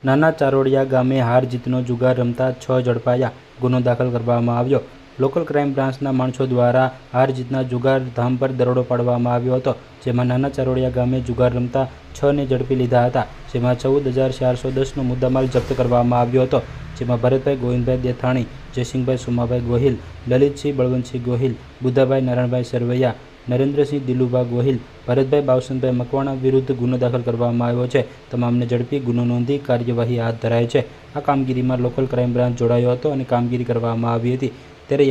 નાના ચારોડિયા ગામે હાર જીતનો જુગાર રમતા 6 ઝડપાયા, ગુનો દાખલ કરવામાં આવ્યો। લોકલ ક્રાઇમ બ્રાન્ચના માણસો દ્વારા હાર જીતના જુગાર ધામ પર દરોડો પાડવામાં આવ્યો હતો, જેમાં નાના ચારોડિયા ગામે જુગાર રમતા 6ને ઝડપી લીધા હતા, જેમાં 14,410નો મુદ્દામાલ જપ્ત કરવામાં આવ્યો હતો, જેમાં ભરતભાઈ ગોવિંદભાઈ દેથાણી, જયસિંહભાઈ સોમાભાઈ ગોહિલ, લલિતસિંહ બળવંતસિંહ ગોહિલ, બુધાભાઈ નારાયણભાઈ સરવૈયા, નરેન્દ્રસિંહ દિલુભા ગોહિલ, ભરતભાઈ બાવસનભાઈ મકવાણા વિરુદ્ધ ગુનો દાખલ કરવામાં આવ્યો છે। તમામને ઝડપી ગુનો નોંધી કાર્યવાહી હાથ ધરાઈ છે। આ કામગીરીમાં લોકલ ક્રાઇમ બ્રાન્ચ જોડાયો હતો અને કામગીરી કરવામાં આવી હતી। ત્યારે